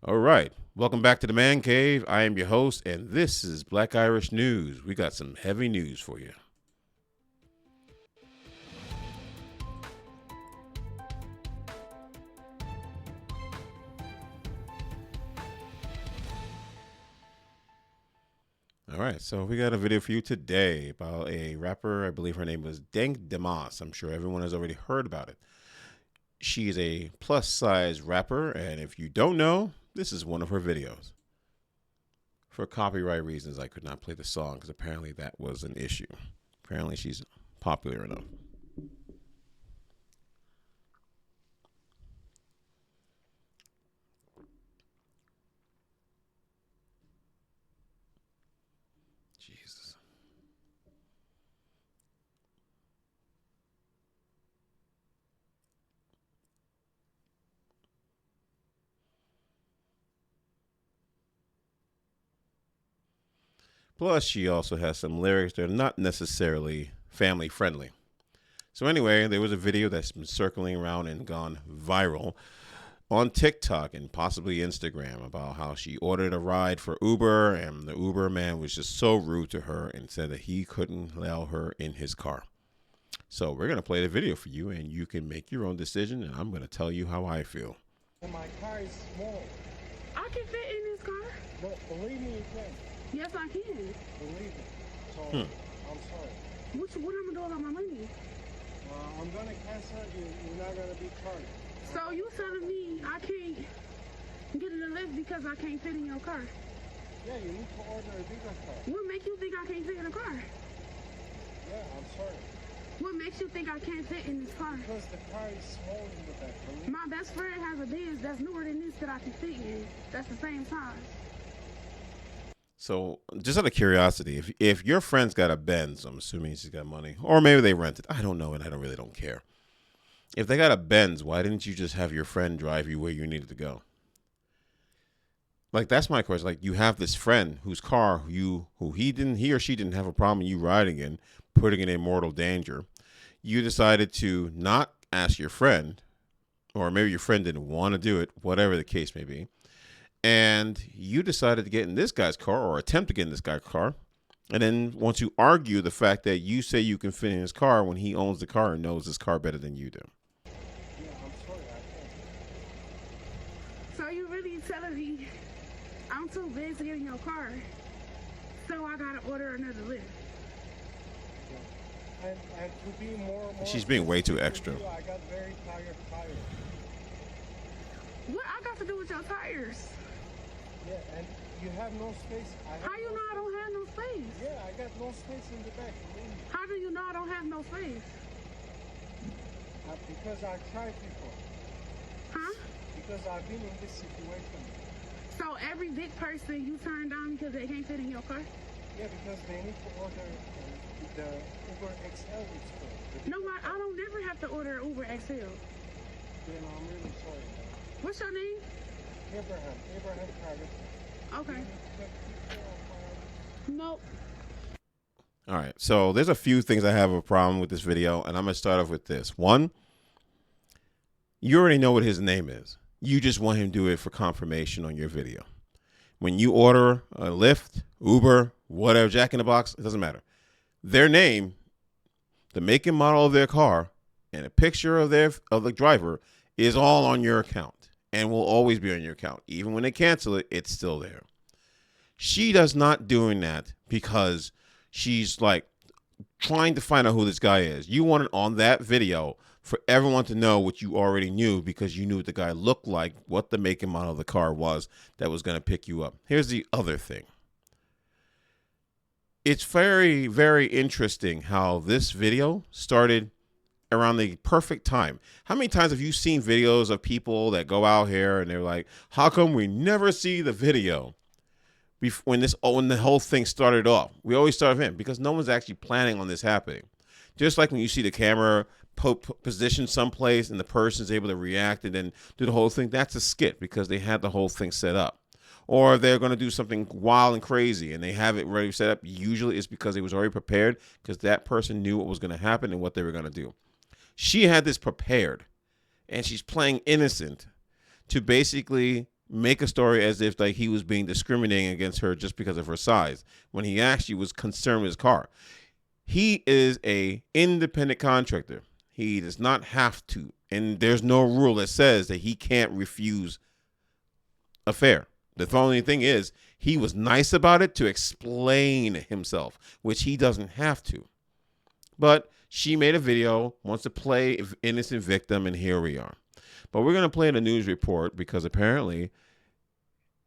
All right. Welcome back to the Man Cave. I am your host, and this is Black Irish News. We got some heavy news for you. All right, so we got a video for you today about a rapper. I believe her name was Denk Demas. I'm sure everyone has already heard about it. She is a plus size rapper, and if you don't know, this is one of her videos. For copyright reasons, I could not play the song because apparently that was an issue. Apparently, she's popular enough. Jesus. Plus, she also has some lyrics that are not necessarily family friendly. So, anyway, there was a video that's been circling around and gone viral on TikTok and possibly Instagram about how she ordered a ride for Uber and the Uber man was just so rude to her and said that he couldn't allow her in his car. So, we're going to play the video for you and you can make your own decision, and I'm going to tell you how I feel. My car is small. I can fit in this car. No, believe me, you can. Yes, I can. Believe me. So, I'm sorry. What am I doing about my money? I'm going to cancel you. You're not going to be charged. So you telling me I can't get in the lift because I can't fit in your car? Yeah, you need to order a bigger car. What makes you think I can't fit in a car? Yeah, I'm sorry. What makes you think I can't fit in this car? Because the car is small in the back. Believe me. My best friend has a Benz that's newer than this that I can fit in. That's the same size. So, just out of curiosity, if your friend's got a Benz, I'm assuming she's got money, or maybe they rent it. I don't know, and I don't care. If they got a Benz, why didn't you just have your friend drive you where you needed to go? Like that's my question. Like you have this friend whose car he or she didn't have a problem you riding in, putting it in mortal danger. You decided to not ask your friend, or maybe your friend didn't want to do it, whatever the case may be, and you decided to get in this guy's car or attempt to get in this guy's car. And then once you argue the fact that you say you can fit in his car when he owns the car and knows his car better than you do. Yeah, I'm sorry. I can't. So you really telling me I'm too big to get in your car? So I gotta order another lift. Yeah. And to be more She's being way too specific extra. with you, I got very tired tires. What I got to do with your tires? Yeah, and you have no space. How you know I don't have no space? Yeah, I got no space in the back. Believe me. How do you know I don't have no space? Because I tried before. Huh? Because I've been in this situation. So every big person you turn down because they can't fit in your car? Yeah, because they need to order the Uber XL it's called. No, I don't never have to order Uber XL. You know, I'm really sorry. What's your name? Abraham Travis. Okay. Nope. All right. So there's a few things I have a problem with this video, and I'm going to start off with this. One, you already know what his name is. You just want him to do it for confirmation on your video. When you order a Lyft, Uber, whatever, Jack in the Box, it doesn't matter. Their name, the make and model of their car, and a picture of the driver is all on your account and will always be on your account. Even when they cancel it, it's still there. She does not doing that because she's like trying to find out who this guy is. You want it on that video for everyone to know what you already knew because you knew what the guy looked like, what the make and model of the car was that was going to pick you up. Here's the other thing. It's very, very interesting how this video started around the perfect time. How many times have you seen videos of people that go out here and they're like, how come we never see the video? When the whole thing started off, we always start with him because no one's actually planning on this happening. Just like when you see the camera positioned someplace and the person's able to react and then do the whole thing, that's a skit because they had the whole thing set up. Or they're going to do something wild and crazy and they have it ready set up. Usually it's because it was already prepared because that person knew what was going to happen and what they were going to do. She had this prepared and she's playing innocent to basically make a story as if like he was being discriminating against her just because of her size, when he actually was concerned with his car. He is a independent contractor. He does not have to, and there's no rule that says that he can't refuse a fare. The only thing is, he was nice about it to explain himself, which he doesn't have to. But she made a video, wants to play innocent victim, and here we are. But we're going to play the news report because apparently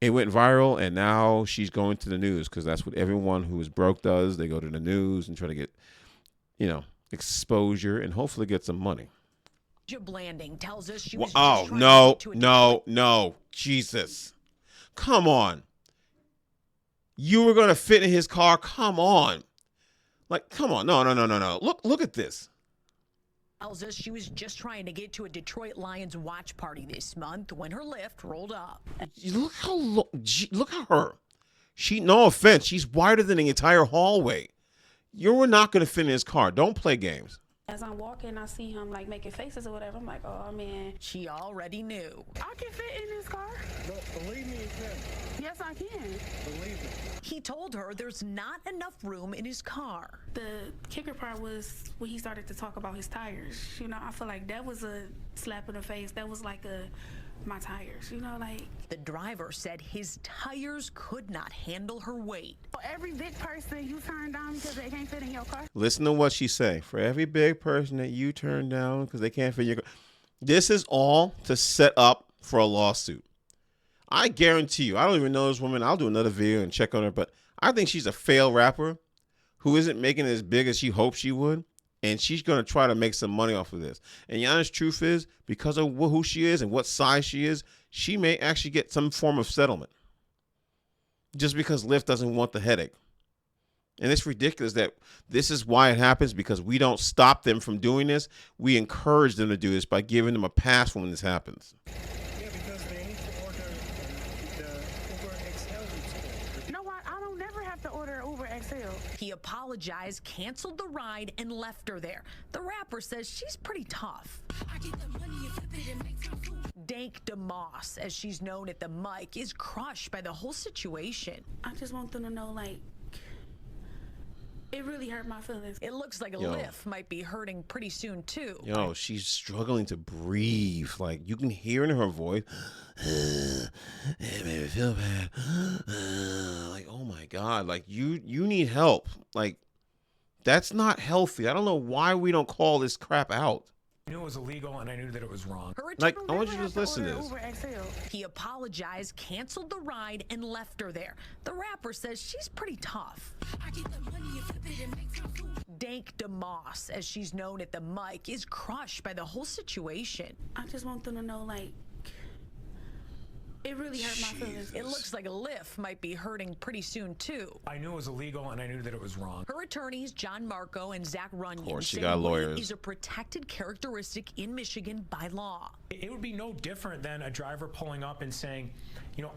it went viral, and now she's going to the news because that's what everyone who is broke does. They go to the news and try to get, exposure and hopefully get some money. Blanding tells us she was Oh, no, Jesus. Come on. You were going to fit in his car? Come on. Like, come on. No. Look at this. Tells us she was just trying to get to a Detroit Lions watch party this month when her lift rolled up. Look at her. No offense, she's wider than the entire hallway. You were not going to fit in his car. Don't play games. As I'm walking, I see him like making faces or whatever. I'm like, oh man. She already knew. I can fit in this car. Believe me, you can. Yes, I can. Believe me. He told her there's not enough room in his car. The kicker part was when he started to talk about his tires. I feel like that was a slap in the face. That was like my tires, like. The driver said his tires could not handle her weight. For every big person you turn down because they can't fit in your car. Listen to what she say. For every big person that you turn down because they can't fit in your car. This is all to set up for a lawsuit. I guarantee you, I don't even know this woman. I'll do another video and check on her, but I think she's a failed rapper who isn't making it as big as she hoped she would. And she's going to try to make some money off of this. And the honest truth is, because of who she is and what size she is, she may actually get some form of settlement. Just because Lyft doesn't want the headache. And it's ridiculous that this is why it happens, because we don't stop them from doing this. We encourage them to do this by giving them a pass when this happens. Yeah, because they need to order the Uber XL. You know what? I don't never have to order Uber XL. He apologized, canceled the ride, and left her there. The rapper says she's pretty tough. Dank DeMoss, as she's known at the mic, is crushed by the whole situation. I just want them to know, it really hurt my feelings. It looks like a lift might be hurting pretty soon, too. She's struggling to breathe. Like, you can hear in her voice, it made me feel bad. Like, oh my God. Like, you need help. Like, that's not healthy. I don't know why we don't call this crap out. I knew it was illegal and I knew that it was wrong. Like, I want you to just listen to this. Uber XL. He apologized, canceled the ride, and left her there. The rapper says she's pretty tough. Dank DeMoss, as she's known at the mic, is crushed by the whole situation. I just want them to know, it really hurt my feelings. It looks like a lift might be hurting pretty soon, too. I knew it was illegal and I knew that it was wrong. Her attorneys, John Marco and Zach Runyon, Of course, she say got weight lawyers. is a protected characteristic in Michigan by law. It would be no different than a driver pulling up and saying,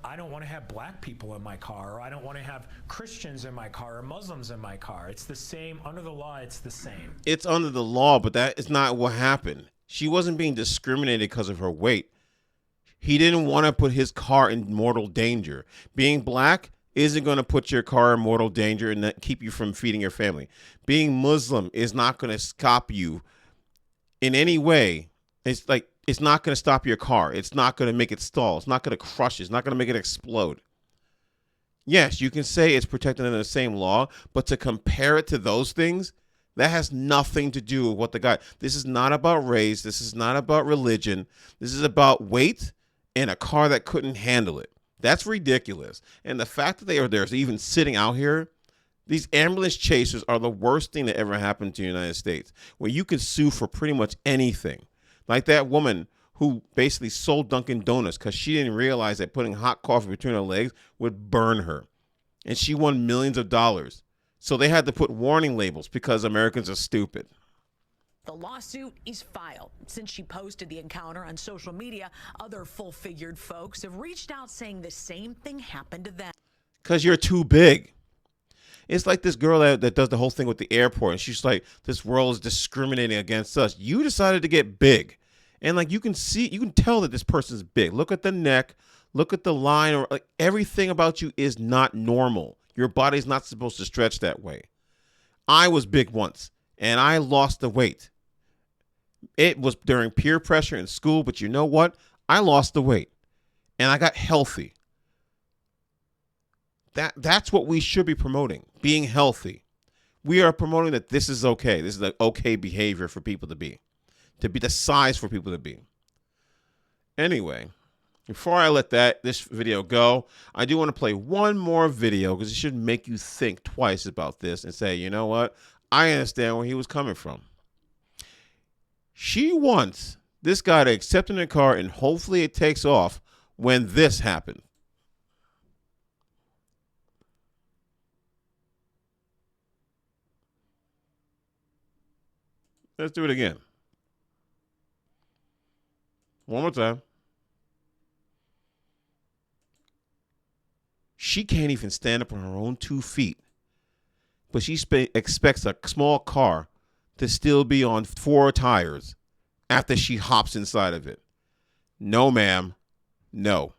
I don't want to have black people in my car, or I don't want to have Christians in my car, or Muslims in my car. It's the same. Under the law, it's the same. It's under the law, but that is not what happened. She wasn't being discriminated because of her weight. He didn't want to put his car in mortal danger. Being black isn't going to put your car in mortal danger and keep you from feeding your family. Being Muslim is not going to stop you in any way. It's not going to stop your car. It's not going to make it stall. It's not going to crush it. It's not going to make it explode. Yes, you can say it's protected under the same law, but to compare it to those things, that has nothing to do with what the guy. This is not about race. This is not about religion. This is about weight and a car that couldn't handle it. That's ridiculous. And the fact that they are there even sitting out here, these ambulance chasers are the worst thing that ever happened to the United States, where you can sue for pretty much anything. Like that woman who basically sold Dunkin' Donuts because she didn't realize that putting hot coffee between her legs would burn her. And she won millions of dollars. So they had to put warning labels because Americans are stupid. The lawsuit is filed. Since she posted the encounter on social media, other full-figured folks have reached out saying the same thing happened to them. Because you're too big. It's like this girl that does the whole thing with the airport, and she's like, this world is discriminating against us. You decided to get big. And you can tell that this person's big. Look at the neck. Look at the line, or like everything about you is not normal. Your body's not supposed to stretch that way. I was big once, and I lost the weight. It was during peer pressure in school, but you know what? I lost the weight, and I got healthy. That's what we should be promoting, being healthy. We are promoting that this is okay. This is the okay behavior for people to be the size for people to be. Anyway, before I let this video go, I do want to play one more video because it should make you think twice about this and say, you know what? I understand where he was coming from. She wants this guy to accept in the car and hopefully it takes off when this happened. Let's do it again. One more time. She can't even stand up on her own 2 feet, but she expects a small car to still be on 4 tires after she hops inside of it. No, ma'am. No.